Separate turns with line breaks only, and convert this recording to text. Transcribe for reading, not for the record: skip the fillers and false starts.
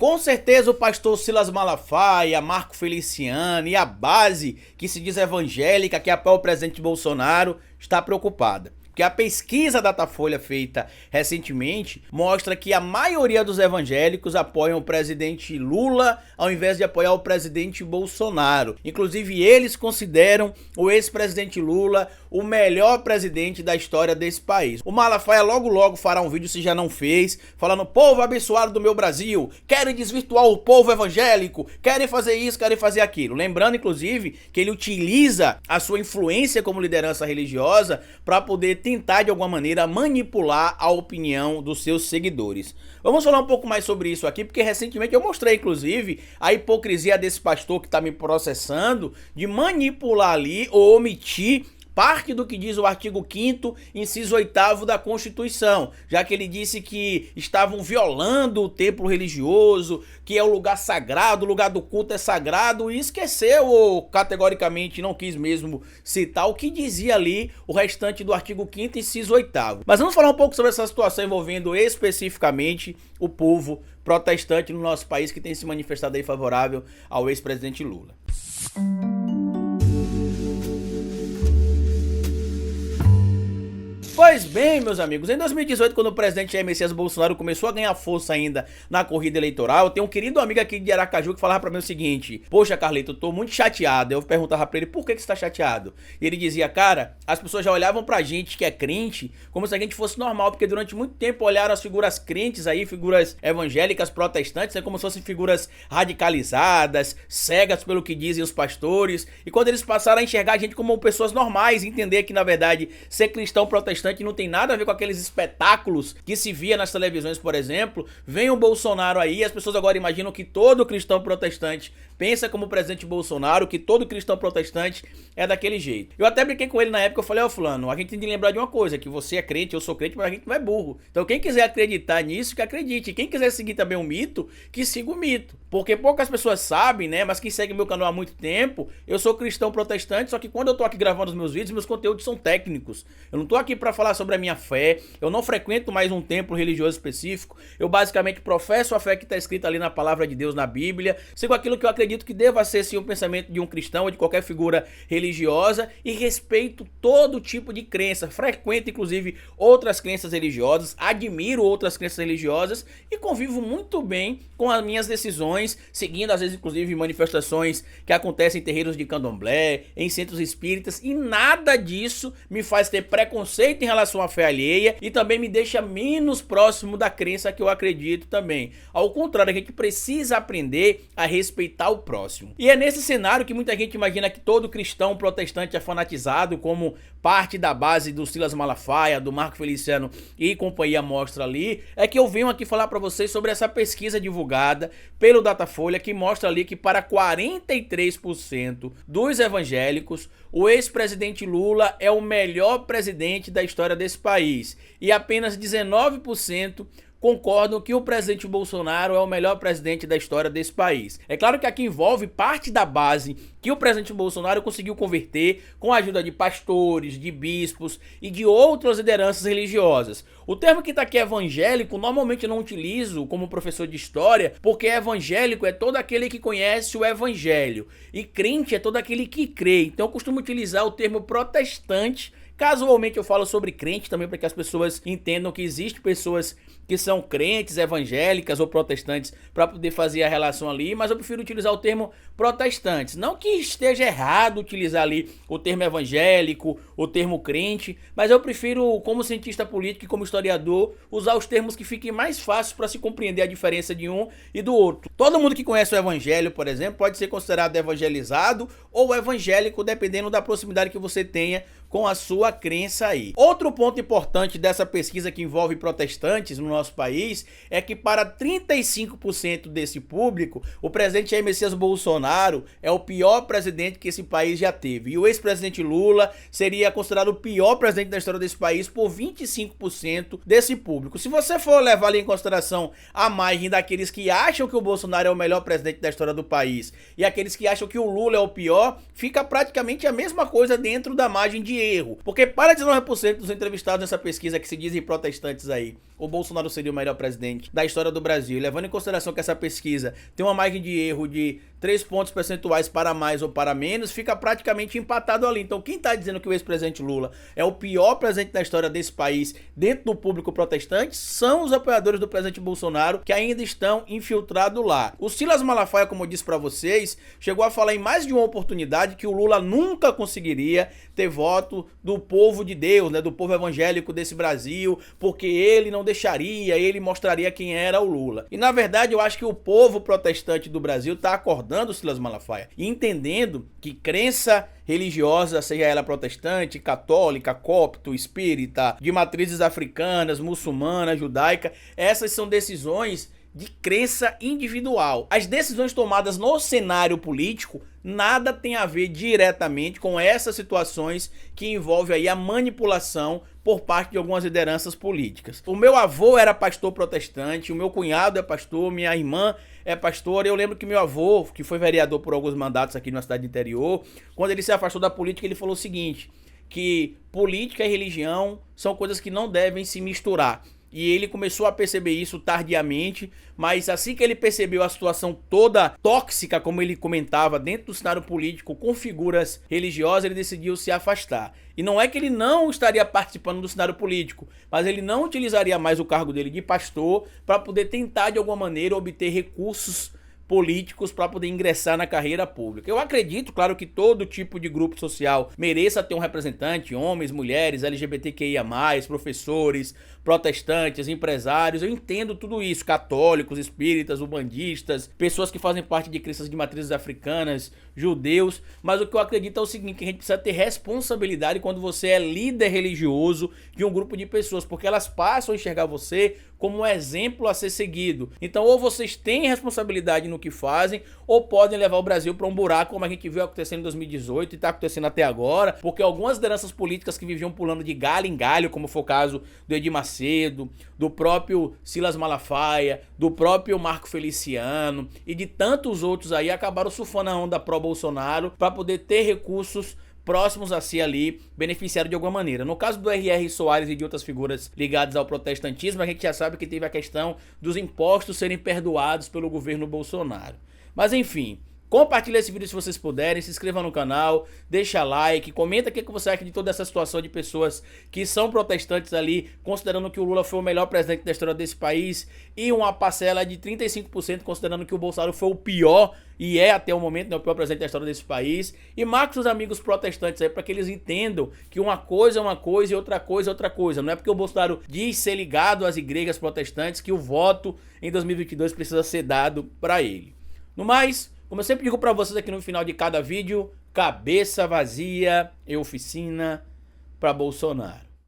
Com certeza o pastor Silas Malafaia, Marco Feliciano e a base que se diz evangélica, que apoia o presidente Bolsonaro, está preocupada. Porque a pesquisa Datafolha feita recentemente mostra que a maioria dos evangélicos apoiam o presidente Lula ao invés de apoiar o presidente Bolsonaro. Inclusive eles consideram o ex-presidente Lula o melhor presidente da história desse país. O Malafaia logo fará um vídeo, se já não fez, falando: povo abençoado do meu Brasil, querem desvirtuar o povo evangélico, querem fazer isso, querem fazer aquilo. Lembrando inclusive que ele utiliza a sua influência como liderança religiosa para poder tentar de alguma maneira manipular a opinião dos seus seguidores. Vamos falar um pouco mais sobre isso aqui, porque recentemente eu mostrei inclusive a hipocrisia desse pastor que está me processando de manipular ali ou omitir parte do que diz o artigo 5º, inciso 8º da Constituição, já que ele disse que estavam violando o templo religioso, que é o lugar sagrado, o lugar do culto é sagrado, e esqueceu ou categoricamente não quis mesmo citar o que dizia ali o restante do artigo 5º, inciso 8º. Mas vamos falar um pouco sobre essa situação envolvendo especificamente o povo protestante no nosso país que tem se manifestado aí favorável ao ex-presidente Lula. Pois bem, meus amigos, em 2018, quando o presidente Jair Messias Bolsonaro começou a ganhar força ainda na corrida eleitoral, eu tenho um querido amigo aqui de Aracaju que falava pra mim o seguinte: poxa, Carlito, eu tô muito chateado. Eu perguntava pra ele: por que você tá chateado? E ele dizia: cara, as pessoas já olhavam pra gente que é crente como se a gente fosse normal, porque durante muito tempo olharam as figuras crentes aí, figuras evangélicas protestantes, como se fossem figuras radicalizadas, cegas pelo que dizem os pastores, e quando eles passaram a enxergar a gente como pessoas normais, entender que na verdade ser cristão protestante não tem nada a ver com aqueles espetáculos que se via nas televisões, por exemplo. Vem o Bolsonaro aí, as pessoas agora imaginam que todo cristão protestante pensa como o presidente Bolsonaro, que todo cristão protestante é daquele jeito. Eu até brinquei com ele na época, eu falei: ó, fulano, a gente tem que lembrar de uma coisa, que você é crente, eu sou crente, mas a gente não é burro. Então quem quiser acreditar nisso, que acredite. Quem quiser seguir também um mito, que siga o mito. Porque poucas pessoas sabem, né, mas quem segue meu canal há muito tempo, eu sou cristão protestante, só que quando eu tô aqui gravando os meus vídeos, meus conteúdos são técnicos. Eu não tô aqui pra falar sobre a minha fé, eu não frequento mais um templo religioso específico, eu basicamente professo a fé que está escrita ali na palavra de Deus, na Bíblia, sigo aquilo que eu acredito que deva ser sim o pensamento de um cristão ou de qualquer figura religiosa, e respeito todo tipo de crença, frequento inclusive outras crenças religiosas, admiro outras crenças religiosas e convivo muito bem com as minhas decisões, seguindo às vezes inclusive manifestações que acontecem em terreiros de candomblé, em centros espíritas, e nada disso me faz ter preconceito em relação à fé alheia e também me deixa menos próximo da crença que eu acredito também. Ao contrário, a gente precisa aprender a respeitar o próximo. E é nesse cenário que muita gente imagina que todo cristão protestante é fanatizado, como parte da base do Silas Malafaia, do Marco Feliciano e companhia mostra ali, é que eu venho aqui falar para vocês sobre essa pesquisa divulgada pelo Datafolha, que mostra ali que para 43% dos evangélicos, o ex-presidente Lula é o melhor presidente da história desse país, e apenas 19% concordam que o presidente Bolsonaro é o melhor presidente da história desse país. É claro que aqui envolve parte da base que o presidente Bolsonaro conseguiu converter com a ajuda de pastores, de bispos e de outras lideranças religiosas. O termo que está aqui, evangélico, normalmente eu não utilizo como professor de história, porque evangélico é todo aquele que conhece o evangelho e crente é todo aquele que crê. Então eu costumo utilizar o termo protestante. Casualmente eu falo sobre crente também, para que as pessoas entendam que existem pessoas que são crentes, evangélicas ou protestantes, para poder fazer a relação ali, mas eu prefiro utilizar o termo protestantes. Não que esteja errado utilizar ali o termo evangélico, o termo crente, mas eu prefiro, como cientista político e como historiador, usar os termos que fiquem mais fáceis para se compreender a diferença de um e do outro. Todo mundo que conhece o evangelho, por exemplo, pode ser considerado evangelizado ou evangélico, dependendo da proximidade que você tenha com a sua crença aí. Outro ponto importante dessa pesquisa que envolve protestantes no nosso país é que para 35% desse público, o presidente Jair Messias Bolsonaro é o pior presidente que esse país já teve. E o ex-presidente Lula seria considerado o pior presidente da história desse país por 25% desse público. Se você for levar ali em consideração a margem daqueles que acham que o Bolsonaro é o melhor presidente da história do país e aqueles que acham que o Lula é o pior, fica praticamente a mesma coisa dentro da margem de erro. Porque para 19% dos entrevistados nessa pesquisa que se dizem protestantes aí, o Bolsonaro Bolsonaro seria o melhor presidente da história do Brasil, levando em consideração que essa pesquisa tem uma margem de erro de 3 pontos percentuais para mais ou para menos, fica praticamente empatado ali. Então quem está dizendo que o ex-presidente Lula é o pior presidente da história desse país dentro do público protestante são os apoiadores do presidente Bolsonaro, que ainda estão infiltrados lá. O Silas Malafaia, como eu disse para vocês, chegou a falar em mais de uma oportunidade que o Lula nunca conseguiria ter voto do povo de Deus, né, do povo evangélico desse Brasil, porque ele não deixaria, ele mostraria quem era o Lula. E na verdade eu acho que o povo protestante do Brasil está acordando o Silas Malafaia e entendendo que crença religiosa, seja ela protestante, católica, copto, espírita, de matrizes africanas, muçulmana, judaica, essas são decisões de crença individual. As decisões tomadas no cenário político nada tem a ver diretamente com essas situações que envolvem aí a manipulação por parte de algumas lideranças políticas. O meu avô era pastor protestante, o meu cunhado é pastor, minha irmã é pastora. Eu lembro que meu avô, que foi vereador por alguns mandatos aqui na cidade interior, quando ele se afastou da política, ele falou o seguinte, que política e religião são coisas que não devem se misturar. E ele começou a perceber isso tardiamente, mas assim que ele percebeu a situação toda tóxica, como ele comentava, dentro do cenário político, com figuras religiosas, ele decidiu se afastar. E não é que ele não estaria participando do cenário político, mas ele não utilizaria mais o cargo dele de pastor para poder tentar, de alguma maneira, obter recursos políticos para poder ingressar na carreira pública. Eu acredito, claro, que todo tipo de grupo social mereça ter um representante, homens, mulheres, LGBTQIA+, professores, protestantes, empresários, eu entendo tudo isso, católicos, espíritas, umbandistas, pessoas que fazem parte de crenças de matrizes africanas, judeus, mas o que eu acredito é o seguinte, que a gente precisa ter responsabilidade quando você é líder religioso de um grupo de pessoas, porque elas passam a enxergar você como um exemplo a ser seguido. Então, ou vocês têm responsabilidade no que fazem, ou podem levar o Brasil para um buraco, como a gente viu acontecendo em 2018 e está acontecendo até agora, porque algumas lideranças políticas que viviam pulando de galho em galho, como foi o caso do Edir Macedo, do próprio Silas Malafaia, do próprio Marco Feliciano e de tantos outros aí, acabaram surfando a onda pró-Bolsonaro para poder ter recursos próximos a si ali, beneficiaram de alguma maneira. No caso do R.R. Soares e de outras figuras ligadas ao protestantismo, a gente já sabe que teve a questão dos impostos serem perdoados pelo governo Bolsonaro. Mas enfim, compartilha esse vídeo se vocês puderem, se inscreva no canal, deixa like, comenta o que você acha de toda essa situação de pessoas que são protestantes ali, considerando que o Lula foi o melhor presidente da história desse país, e uma parcela de 35% considerando que o Bolsonaro foi o pior, e é até o momento, né, o pior presidente da história desse país. E marque os amigos protestantes aí para que eles entendam que uma coisa é uma coisa e outra coisa é outra coisa. Não é porque o Bolsonaro diz ser ligado às igrejas protestantes que o voto em 2022 precisa ser dado para ele. No mais, como eu sempre digo para vocês aqui no final de cada vídeo, cabeça vazia e oficina para Bolsonaro.